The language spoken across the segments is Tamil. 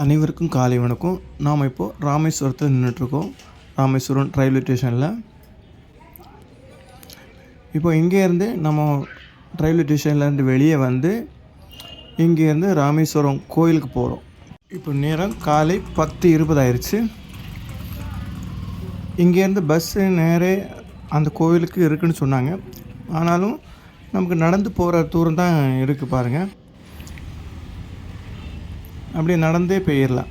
அனைவருக்கும் காலை வணக்கம். நாம் இப்போது ராமேஸ்வரத்தில் நின்றுட்டுருக்கோம். ராமேஸ்வரம் ரயில்வே ஸ்டேஷனில். இப்போ இங்கேருந்து நம்ம ரயில்வே ஸ்டேஷன்லேருந்து வெளியே வந்து இங்கேருந்து ராமேஸ்வரம் கோயிலுக்கு போகிறோம். இப்போ நேரம் காலை 10:20 ஆயிடுச்சு. இங்கேருந்து பஸ்ஸு நேரே அந்த கோயிலுக்கு இருக்குதுன்னு சொன்னாங்க. ஆனாலும் நமக்கு நடந்து போகிற தூரம் தான் இருக்குது பாருங்கள். அப்படியே நடந்தே போயிடலாம்.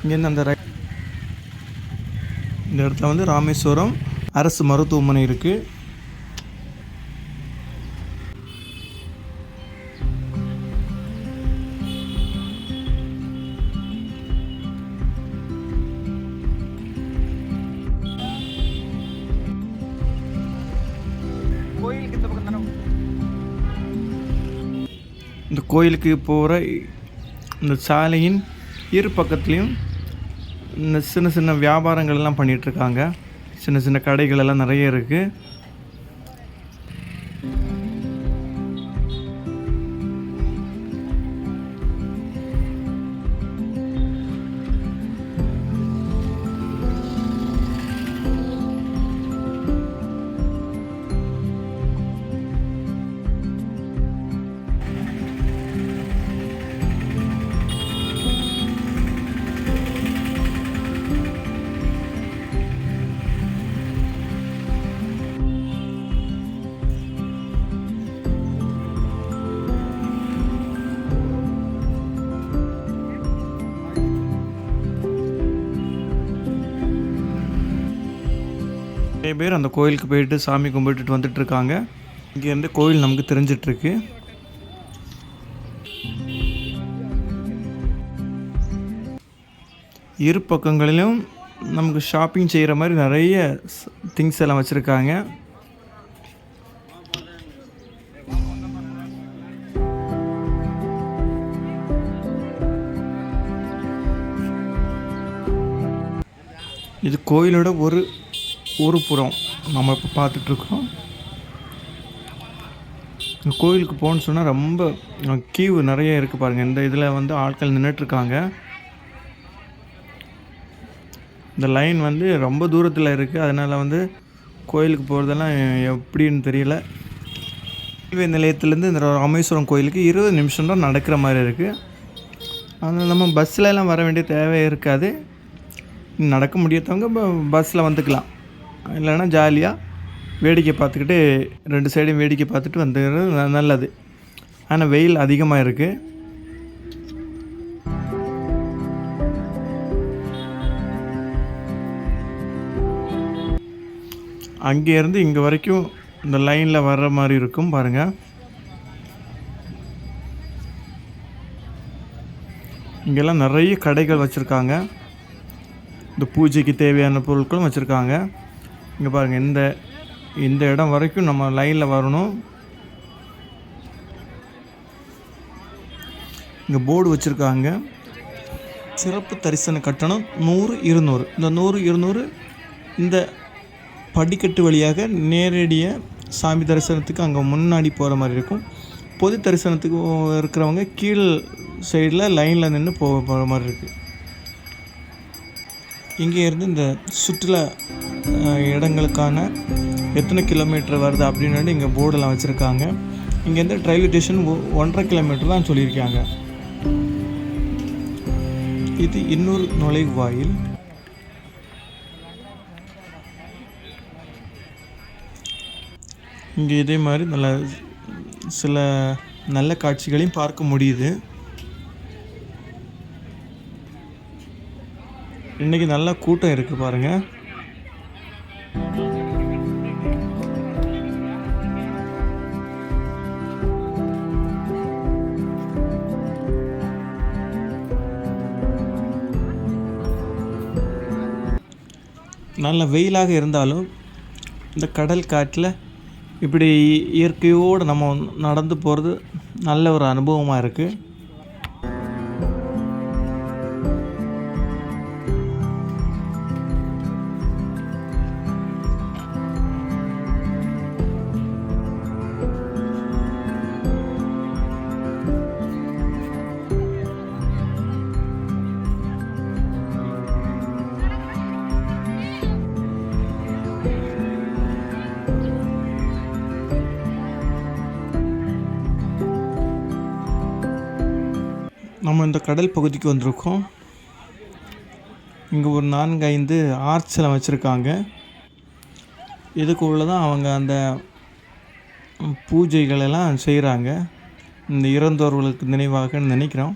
இங்கேருந்து அந்த இந்த இடத்துல வந்து ராமேஸ்வரம் அரசு மருத்துவமனை இருக்குது. கோயிலுக்கு இந்த பக்கம் தானே. இந்த கோயிலுக்கு போகிற இந்த சாலையின் இரு பக்கத்துலேயும் இந்த சின்ன சின்ன வியாபாரங்கள் எல்லாம் பண்ணிகிட்ருக்காங்க. சின்ன சின்ன கடைகள் எல்லாம் நிறைய இருக்குது. நிறைய பேர் அந்த கோயிலுக்கு போயிட்டு சாமி கும்பிட்டுட்டு வந்துட்டுருக்காங்க. இங்கேருந்து கோயில் நமக்கு தெரிஞ்சிட்ருக்கு. இரு பக்கங்களிலும் நமக்கு ஷாப்பிங் செய்கிற மாதிரி நிறைய திங்ஸ் எல்லாம் வச்சுருக்காங்க. இது கோயிலோட ஒரு புறம் நம்ம இப்போ பார்த்துட்ருக்கோம். இந்த கோயிலுக்கு போகணுன்னு சொன்னால் ரொம்ப கியூ நிறைய இருக்குது பாருங்கள். இந்த இதில் வந்து ஆட்கள் நின்றுட்டுருக்காங்க. இந்த லைன் வந்து ரொம்ப தூரத்தில் இருக்குது. அதனால் வந்து கோயிலுக்கு போகிறதெல்லாம் எப்படின்னு தெரியல. ரயில்வே நிலையத்துலேருந்து இந்த ராமேஸ்வரம் கோயிலுக்கு 20 நிமிஷம் தான் நடக்கிற மாதிரி இருக்குது. அதனால் நம்ம பஸ்ஸிலலாம் வர வேண்டிய தேவை இருக்காது. நடக்க முடியாதவங்க பஸ்ஸில் வந்துக்கலாம். இல்லைன்னா ஜாலியாக வேடிக்கை பார்த்துக்கிட்டு 2 சைடும் வேடிக்கை பார்த்துட்டு வந்துடுறது நல்லது. ஆனால் வெயில் அதிகமாக இருக்குது. அங்கேருந்து இங்கே வரைக்கும் இந்த லைனில் வர்ற மாதிரி இருக்கும் பாருங்கள். இங்கெல்லாம் நிறைய கடைகள் வச்சுருக்காங்க. இந்த பூஜைக்கு தேவையான பொருட்களும் வச்சுருக்காங்க. இங்கே பாருங்கள், இந்த இடம் வரைக்கும் நம்ம லைனில் வரணும். இங்கே போர்டு வச்சுருக்காங்க. சிறப்பு தரிசன கட்டணம் 100, 200. இந்த 100, 200 இந்த படிக்கட்டு வழியாக நேரடியாக சாமி தரிசனத்துக்கு அங்கே முன்னாடி போகிற மாதிரி இருக்கும். பொது தரிசனத்துக்கு இருக்கிறவங்க கீழ் சைடில் லைனில் நின்று போகிற மாதிரி இருக்குது. இங்கே இருந்து இந்த சுற்றுலா இடங்களுக்கான எத்தனை கிலோமீட்டர் வருது அப்படின்னு இங்கே போர்டெல்லாம் வச்சுருக்காங்க. இங்கேருந்து ரயில்வே ஸ்டேஷன் 1.5 கிலோமீட்டர் தான் சொல்லியிருக்காங்க. இது இன்னொரு நுழைவாயில். இங்கே இதே மாதிரி சில நல்ல காட்சிகளையும் பார்க்க முடியுது. இன்றைக்கி நல்ல கூட்டம் இருக்குது பாருங்கள். நல்ல வெயிலாக இருந்தாலும் இந்த கடல் காட்டில் இப்படி இயற்கையோடு நம்ம நடந்து போகிறது நல்ல ஒரு அனுபவமாக இருக்குது. நம்ம இந்த கடல் பகுதிக்கு வந்திருக்கோம். இங்கே ஒரு 4-5 ஆர்ச்லாம் வச்சுருக்காங்க. இதுக்குள்ளே தான் அவங்க அந்த பூஜைகளெல்லாம் செய்கிறாங்க. இந்த இறந்தோர்களுக்கு நினைவாகன்னு நினைக்கிறோம்.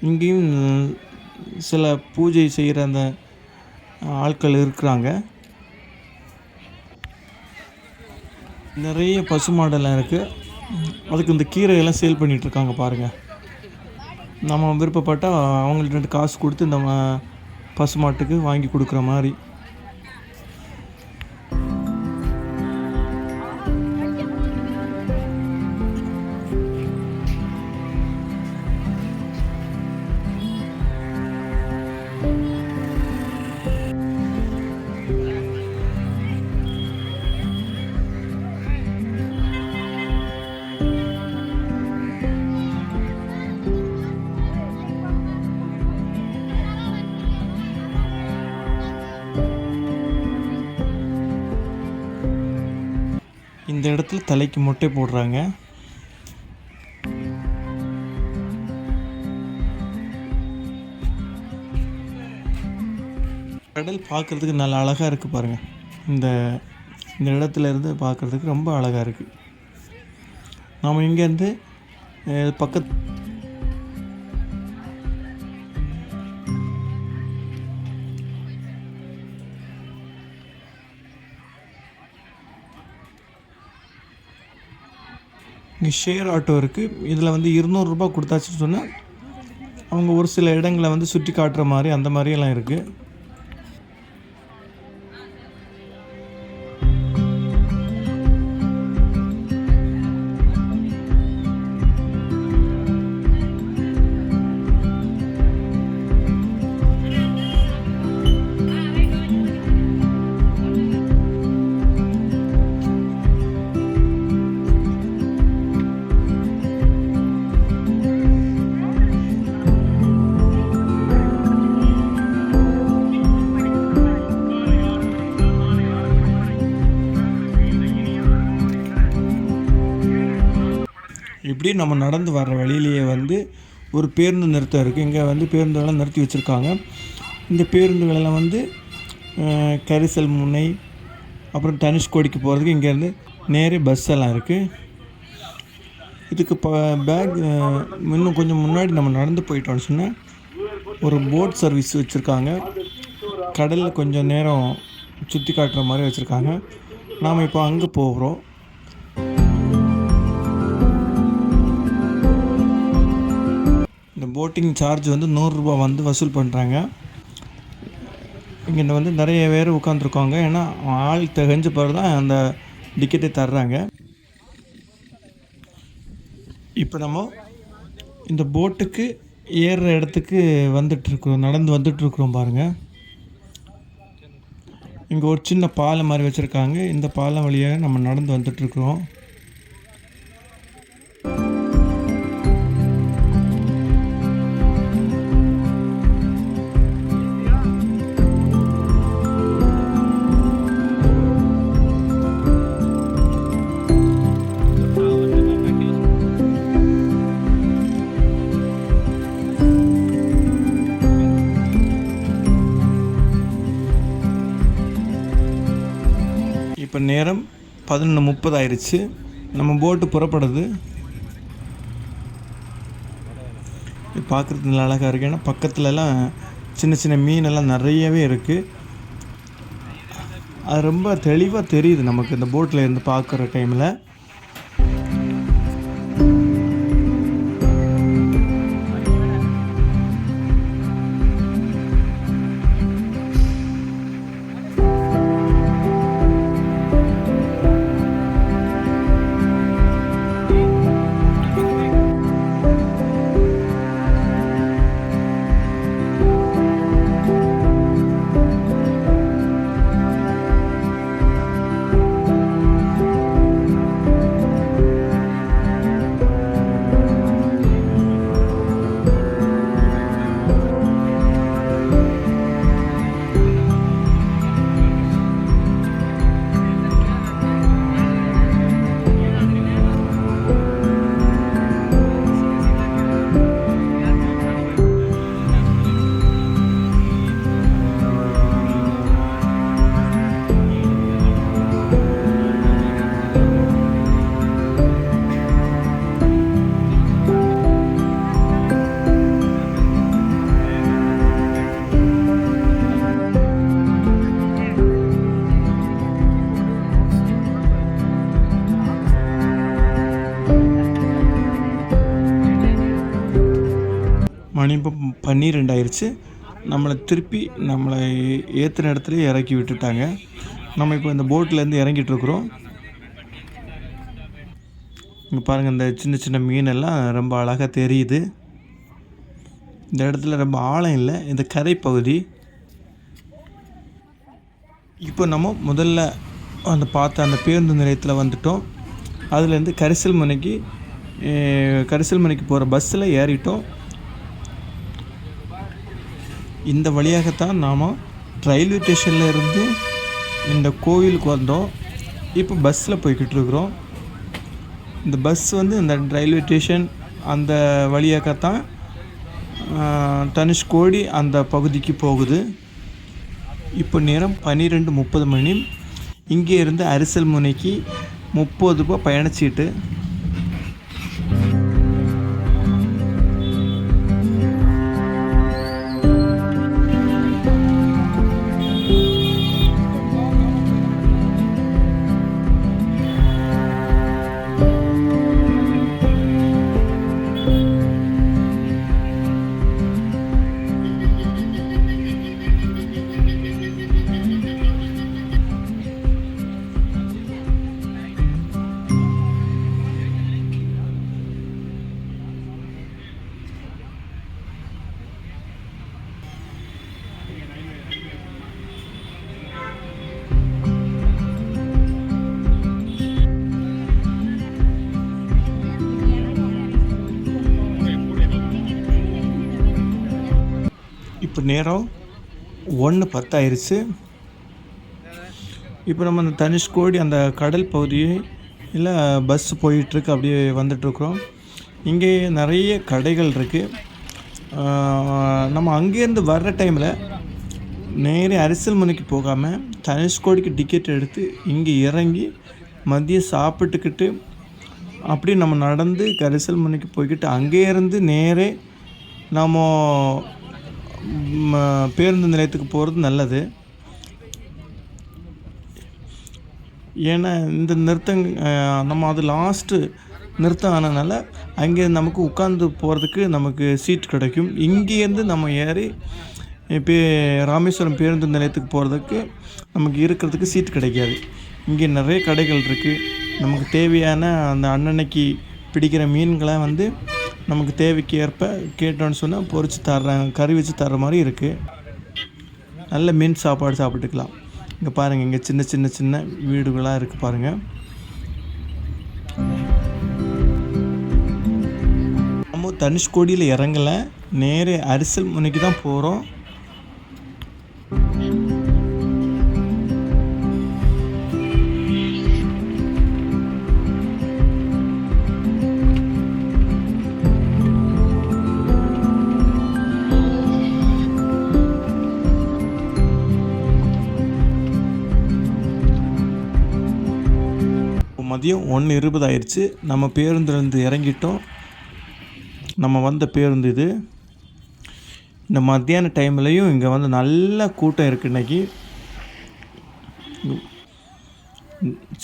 இங்கேயும் சில பூஜை செய்கிற அந்த ஆட்கள் இருக்கிறாங்க. நிறைய பசுமாடெல்லாம் இருக்குது. அதுக்கு இந்த கீரையெல்லாம் சேல் பண்ணிகிட்ருக்காங்க பாருங்கள். நம்ம விருப்பப்பட்டால் அவங்கள்ட்ட காசு கொடுத்து இந்த பசுமாட்டுக்கு வாங்கி கொடுக்குற மாதிரி. இந்த இடத்துல தலைக்கு மொட்டை போடுறாங்க. கடல் பார்க்குறதுக்கு நல்ல அழகாக இருக்குது பாருங்கள். இந்த இந்த இடத்துல இருந்து பார்க்குறதுக்கு ரொம்ப அழகாக இருக்குது. நாம் இங்கேருந்து பக்கத்து இங்கே ஷேர் ஆட்டோ இருக்குது. இதில் வந்து 200 ரூபா கொடுத்தாச்சுன்னு சொன்னால் அவங்க ஒரு சில இடங்களை வந்து சுற்றி காட்டுற மாதிரி அந்த மாதிரியெல்லாம் இருக்குது. இப்படி நம்ம நடந்து வர்ற வழியிலேயே வந்து ஒரு பேருந்து நிறுத்தம் இருக்குது. இங்கே வந்து பேருந்துகளெல்லாம் நிறுத்தி வச்சுருக்காங்க. இந்த பேருந்துகளெல்லாம் வந்து கரிசல் முனை அப்புறம் தனுஷ்கோடிக்கு போகிறதுக்கு இங்கேருந்து நேரே பஸ் எல்லாம் இருக்குது. இதுக்கு பேக் இன்னும் கொஞ்சம் முன்னாடி நம்ம நடந்து போயிட்டோம்னு சொன்னால் ஒரு போட் சர்வீஸ் வச்சுருக்காங்க. கடலில் கொஞ்சம் நேரம் சுற்றி காட்டுற மாதிரி வச்சுருக்காங்க. நாம் இப்போ அங்கே போகிறோம். போட்டிங் சார்ஜ் வந்து 100 ரூபா வந்து வசூல் பண்ணுறாங்க. இங்கே வந்து நிறைய பேர் உட்காந்துருக்காங்க. ஏன்னா ஆள் தகஞ்ச பிறகு தான் அந்த டிக்கெட்டை தர்றாங்க. இப்போ நம்ம இந்த போட்டுக்கு ஏறுற இடத்துக்கு வந்துட்டுருக்குறோம், நடந்து வந்துட்டுருக்குறோம் பாருங்கள். இங்கே ஒரு சின்ன பாலம் மாதிரி வச்சுருக்காங்க. இந்த பாலம் வழியாக நம்ம நடந்து வந்துட்டுருக்குறோம். இப்போ நேரம் 11:30 ஆயிடுச்சு. நம்ம போட்டு புறப்படுது. பார்க்குறதுக்கு நல்லா அழகாக இருக்குது. ஏன்னா பக்கத்துலலாம் சின்ன சின்ன மீனெல்லாம் நிறையவே இருக்குது. அது ரொம்ப தெளிவாக தெரியுது நமக்கு இந்த போட்டில் இருந்து பார்க்குற டைமில். மணி இப்போ 12 ஆயிடுச்சு. நம்மளை திருப்பி நம்மளை ஏற்றின இடத்துலையே இறக்கி விட்டுட்டாங்க. நம்ம இப்போ இந்த போட்லேருந்து இறங்கிட்டுருக்குறோம். இங்கே பாருங்கள், இந்த சின்ன சின்ன மீனெல்லாம் ரொம்ப அழகாக தெரியுது. இந்த இடத்துல ரொம்ப ஆழம் இல்லை, இந்த கரைப்பகுதி. இப்போ நம்ம முதல்ல பார்த்த அந்த பேருந்து நிலையத்தில் வந்துட்டோம். அதுலேருந்து கரிசல்மனைக்கு போகிற பஸ்ஸில் ஏறிட்டோம். இந்த வழியாகத்தான் நாம் ரயில்வே ஸ்டேஷனில் இருந்து இந்த கோவிலுக்கு வந்தோம். இப்போ பஸ்ஸில் போய்கிட்டு இருக்கிறோம். இந்த பஸ் வந்து இந்த ரயில்வே ஸ்டேஷன் அந்த வழியாகத்தான் தனுஷ்கோடி அந்த பகுதிக்கு போகுது. இப்போ நேரம் 12:30 மணி. இங்கே இருந்து அரிசல்முனைக்கு 30 ரூபாய் பயணச்சீட்டு. இப்போ நேரம் 1:10 ஆயிடுச்சு. இப்போ நம்ம அந்த தனுஷ்கோடி அந்த கடல் பகுதியில் பஸ் போயிட்டுருக்கு, அப்படியே வந்துட்டுருக்குறோம். இங்கே நிறைய கடைகள் இருக்குது. நம்ம அங்கேருந்து வர்ற டைமில் நேரே அரிசல்முனைக்கு போகாமல் தனுஷ்கோடிக்கு டிக்கெட் எடுத்து இங்கே இறங்கி மதியம் சாப்பிட்டுக்கிட்டு அப்படியே நம்ம நடந்து அரிசல்முனைக்கு போய்கிட்டு அங்கேருந்து நேரே நம்ம பேருந்து நிலையத்துக்கு போகிறது நல்லது. ஏன்னா இந்த நம்ம அது லாஸ்ட்டு நிறுத்தம் ஆனதுனால அங்கே நமக்கு உட்காந்து போகிறதுக்கு நமக்கு சீட் கிடைக்கும். இங்கேருந்து நம்ம ஏறி இப்போ ராமேஸ்வரம் பேருந்து நிலையத்துக்கு போகிறதுக்கு நமக்கு இருக்கிறதுக்கு சீட் கிடைக்காது. இங்கே நிறைய கடைகள் இருக்குது. நமக்கு தேவையான அந்த அன்னன்னைக்கு பிடிக்கிற மீன்களை வந்து நமக்கு தேவைக்கு ஏற்ப கேட்டோன்னு சொன்னால் பொரித்து தர்றாங்க, கறி வச்சு தர்ற மாதிரி இருக்குது. நல்ல மீன் சாப்பாடு சாப்பிட்டுக்கலாம். இங்கே பாருங்கள், இங்கே சின்ன சின்ன சின்ன வீடுகளாக இருக்குது பாருங்கள். நம்ம தனுஷ்கோடியில் இறங்கலை, நேரே அரிசல்முனைக்கு தான் போகிறோம். மதியம் 1:20 ஆயிடுச்சு. நம்ம பேருந்துலேருந்து இறங்கிட்டோம். நம்ம வந்த பேருந்து இது. இந்த மத்தியான டைம்லையும் இங்கே வந்து நல்ல கூட்டம் இருக்குது. இன்றைக்கி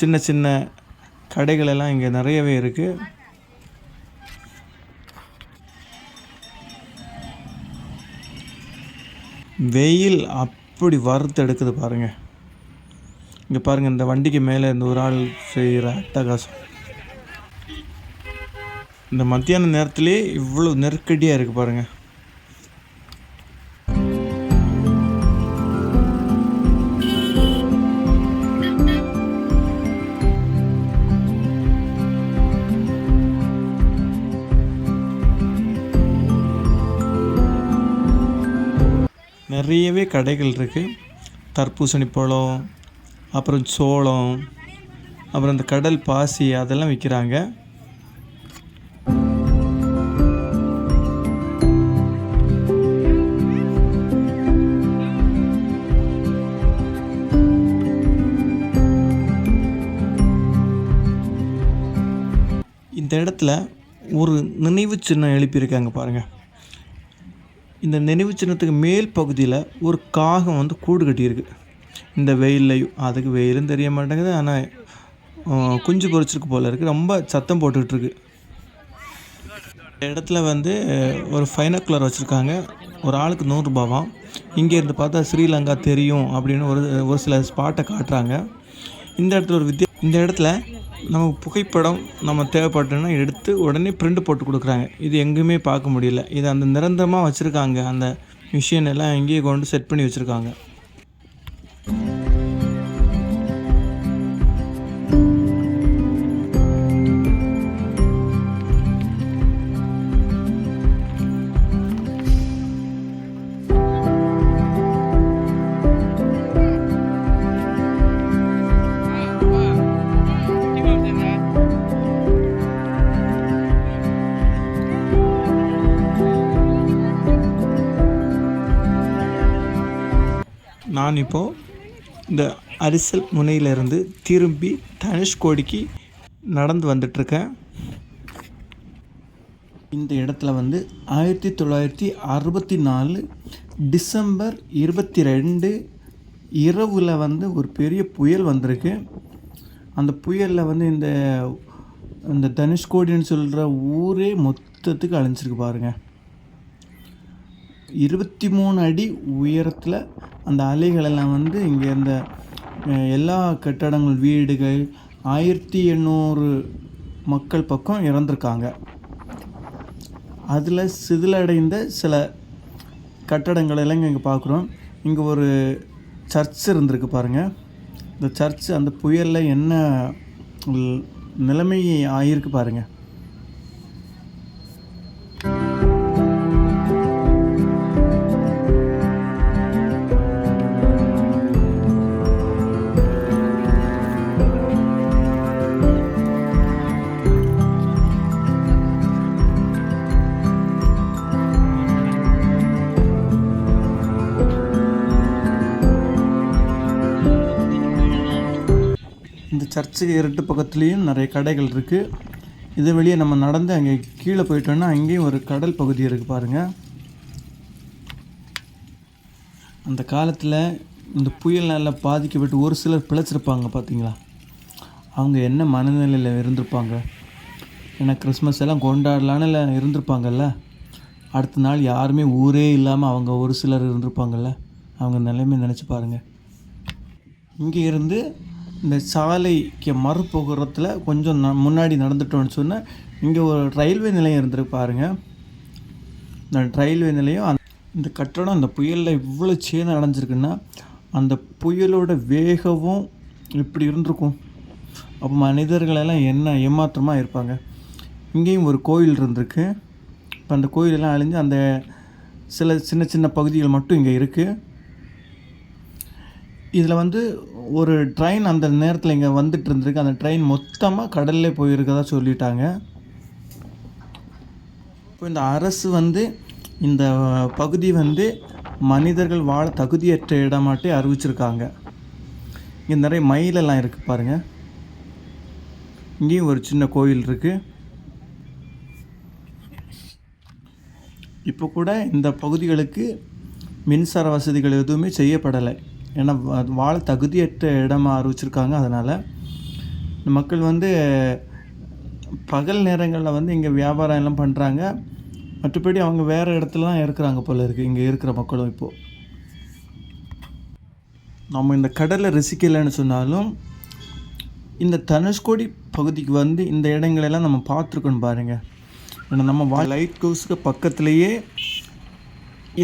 சின்ன சின்ன கடைகளெல்லாம் இங்கே நிறையவே இருக்குது. வெயில் அப்படி வறுத்து எடுக்குது பாருங்கள். இங்கே பாருங்கள், இந்த வண்டிக்கு மேலே இந்த ஒரு ஆள் செய்கிற அட்டகாசம். இந்த மத்தியான நேரத்துலேயே இவ்வளோ நெருக்கடியாக இருக்குது பாருங்கள். நிறையவே கடைகள் இருக்குது. தர்பூசணி பழம், அப்புறம் சோளம், அப்புறம் இந்த கடல் பாசி அதெல்லாம் விற்கிறாங்க. இந்த இடத்துல ஒரு நினைவு சின்னம் எழுப்பியிருக்காங்க பாருங்கள். இந்த நினைவு சின்னத்துக்கு மேல் பகுதியில் ஒரு காகம் வந்து கூடு கட்டியிருக்கு. இந்த வெயில்லையும், அதுக்கு வெயிலும் தெரிய மாட்டேங்குது, ஆனால் குஞ்சு பொரிச்சிருக்கு போல் இருக்குது. ரொம்ப சத்தம் போட்டுக்கிட்டுருக்கு. இந்த இடத்துல வந்து ஒரு ஃபைனாக்குலர் வச்சுருக்காங்க. ஒரு ஆளுக்கு 100 ரூபாவாம். இங்கேருந்து பார்த்தா ஸ்ரீலங்கா தெரியும் அப்படின்னு ஒரு சில ஸ்பாட்டை காட்டுறாங்க. இந்த இடத்துல இந்த இடத்துல நம்ம புகைப்படம் நம்ம தேவைப்பட்டோன்னா எடுத்து உடனே பிரிண்ட் போட்டு கொடுக்குறாங்க. இது எங்கேயுமே பார்க்க முடியல. இது அந்த நிரந்தரமாக வச்சுருக்காங்க. அந்த மிஷின் எல்லாம் எங்கேயே கொண்டு செட் பண்ணி வச்சுருக்காங்க. நான் இப்போது இந்த அரிசல் முனையிலிருந்து திரும்பி தனுஷ்கோடிக்கு நடந்து வந்துட்டுருக்கேன். இந்த இடத்துல வந்து 1964 டிசம்பர் 22 இரவில் வந்து ஒரு பெரிய புயல் வந்திருக்கு. அந்த புயலில் வந்து இந்த தனுஷ்கோடின்னு சொல்கிற ஊரே மொத்தத்துக்கு அழிஞ்சிருக்கு பாருங்கள். 23 அடி உயரத்தில் அந்த அலைகளெல்லாம் வந்து இங்கே இருந்த எல்லா கட்டடங்கள், வீடுகள், 1800 மக்கள் பக்கம் இறந்துருக்காங்க. அதில் சிதிலடைந்த சில கட்டடங்கள் எல்லாம் இங்கே பார்க்குறோம். இங்கே ஒரு சர்ச் இருந்திருக்கு பாருங்கள். இந்த சர்ச் அந்த புயலில் என்ன நிலைமை ஆகியிருக்கு பாருங்கள். இந்த சர்ச்சுக்கு இரண்டு பக்கத்துலேயும் நிறைய கடைகள் இருக்குது. இது வெளியே நம்ம நடந்து அங்கே கீழே போயிட்டோன்னா அங்கேயும் ஒரு கடல் பகுதி இருக்குது பாருங்கள். அந்த காலத்தில் இந்த புயல்னால பாதிக்கப்பட்டு ஒரு சிலர் பிழைச்சிருப்பாங்க பார்த்தீங்களா. அவங்க என்ன மனநிலையில் இருந்திருப்பாங்க. ஏன்னா கிறிஸ்மஸ் எல்லாம் கொண்டாடலான்னு இருந்திருப்பாங்கல்ல. அடுத்த நாள் யாருமே ஊரே இல்லாமல் அவங்க ஒரு சிலர் இருந்திருப்பாங்கல்ல. அவங்க நிலைமை நினச்சி பாருங்கள். இங்கே இருந்து இந்த சாலைக்கு மறுபுறத்தில் கொஞ்சம் முன்னாடி நடந்துட்டோன்னு சொன்னால் இங்கே ஒரு ரயில்வே நிலையம் இருந்திருக்கு பாருங்கள். இந்த ரயில்வே நிலையம் இந்த கட்டடம் இந்த புயலில் இவ்வளோ சேதம் அடைஞ்சிருக்குன்னா அந்த புயலோட வேகவும் இப்படி இருந்திருக்கும். அப்போ மனிதர்களெல்லாம் என்ன ஏமாற்றமாக இருப்பாங்க. இங்கேயும் ஒரு கோயில் இருந்திருக்கு. இப்போ அந்த கோயிலெல்லாம் அழிஞ்சு அந்த சில சின்ன சின்ன பகுதிகள் மட்டும் இங்கே இருக்குது. இதில் வந்து ஒரு ட்ரெயின் அந்த நேரத்தில் இங்கே வந்துட்டு இருந்திருக்கு. அந்த ட்ரெயின் மொத்தமாக கடல்லே போயிருக்கதா சொல்லிட்டாங்க. இப்போ இந்த அரசு வந்து இந்த பகுதி வந்து மனிதர்கள் வாழ தகுதியற்ற இடமாட்டே அறிவிச்சிருக்காங்க. இங்கே நிறைய மயிலெல்லாம் இருக்குது பாருங்கள். இங்கேயும் ஒரு சின்ன கோயில் இருக்குது. இப்போ கூட இந்த பகுதிகளுக்கு மின்சார வசதிகள் எதுவுமே செய்யப்படலை. ஏன்னா வாழ தகுதியற்ற இடமாக அறிவிச்சிருக்காங்க. அதனால் மக்கள் வந்து பகல் நேரங்களில் வந்து இங்கே வியாபாரம் எல்லாம் பண்ணுறாங்க. மற்றபடி அவங்க வேறு இடத்துலலாம் இருக்கிறாங்க போல் இருக்குது இங்கே இருக்கிற மக்களும். இப்போது நம்ம இந்த கடலை ரசிக்கலைன்னு சொன்னாலும் இந்த தனுஷ்கோடி பகுதிக்கு வந்து இந்த இடங்களெல்லாம் நம்ம பார்த்துருக்கணும் பாருங்கள். ஏன்னா நம்ம லைட் ஹவுஸுக்கு பக்கத்துலேயே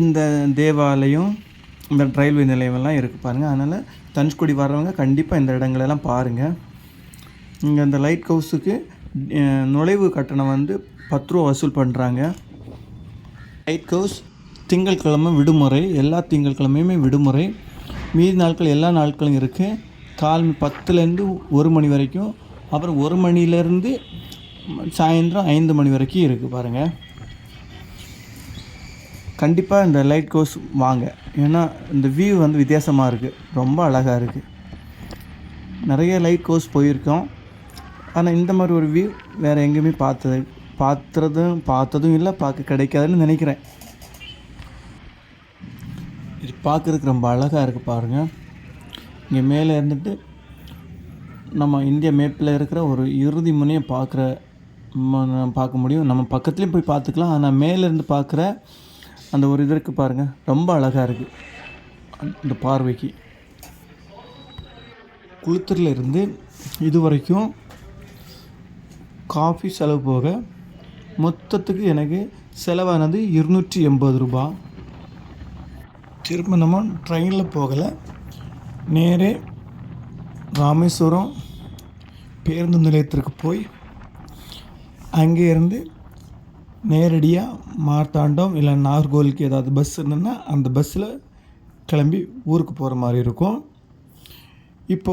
இந்த தேவாலயம், இந்த ரயில்வே நிலையமெல்லாம் இருக்குது பாருங்கள். அதனால் தனுஷ்கோடி வர்றவங்க கண்டிப்பாக இந்த இடங்களெல்லாம் பாருங்கள். இங்கே இந்த லைட் ஹவுஸுக்கு நுழைவு கட்டணம் வந்து 10 ரூபா வசூல் பண்ணுறாங்க. லைட் ஹவுஸ் திங்கட்கிழமை விடுமுறை, எல்லா திங்கட்கிழமையுமே விடுமுறை. மீதி நாட்கள் எல்லா நாட்களும் இருக்குது. கால் 10லேருந்து 1 மணி வரைக்கும், அப்புறம் 1 மணிலேருந்து சாயந்தரம் 5 மணி வரைக்கும் இருக்குது பாருங்கள். கண்டிப்பாக இந்த லைட் ஹவுஸ் வாங்க. ஏன்னா இந்த வியூ வந்து வித்தியாசமாக இருக்குது, ரொம்ப அழகாக இருக்குது. நிறைய லைட் ஹவுஸ் போயிருக்கோம், ஆனால் இந்த மாதிரி ஒரு வியூ வேறு எங்கேயுமே பார்த்ததும் இல்லை, பார்க்க கிடைக்காதுன்னு நினைக்கிறேன். இது பார்க்குறதுக்கு ரொம்ப அழகாக இருக்குது பாருங்கள். இங்கே மேலே இருந்துட்டு நம்ம இந்தியா மேப்பில் இருக்கிற ஒரு இறுதி முனையை பார்க்குற பார்க்க முடியும். நம்ம பக்கத்துலேயும் போய் பார்த்துக்கலாம். ஆனால் மேலேருந்து பார்க்குற அந்த ஒரு இதற்கு பாருங்கள், ரொம்ப அழகாக இருக்குது இந்த பார்வைக்கு. குளுத்தூரில் இருந்து இது வரைக்கும் காஃபி செலவு போக மொத்தத்துக்கு எனக்கு செலவானது 280 ரூபா. திரும்ப நம்ம ட்ரெயினில் போகலை, நேரே ராமேஸ்வரம் பேருந்து நிலையத்திற்கு போய் அங்கேருந்து நேரடியாக மார்த்தாண்டம் இல்லை நாகர்கோவிலுக்கு ஏதாவது பஸ் இருந்ததுன்னா அந்த பஸ்ஸில் கிளம்பி ஊருக்கு போகிற மாதிரி இருக்கும். இப்போ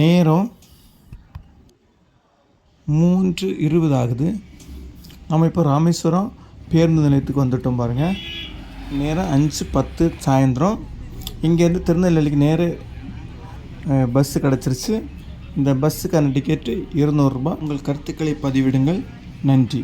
நேரம் 3:20 ஆகுது. நம்ம இப்போ ராமேஸ்வரம் பேருந்து நிலையத்துக்கு வந்துட்டோம் பாருங்கள். நேரம் 5:10 சாயந்தரம். இங்கேருந்து திருநெல்வேலிக்கு நேர பஸ்ஸு கிடச்சிருச்சு. இந்த பஸ்ஸுக்கான டிக்கெட்டு 200 ரூபா. உங்கள் கருத்துக்களை பதிவிடுங்கள். நன்றி.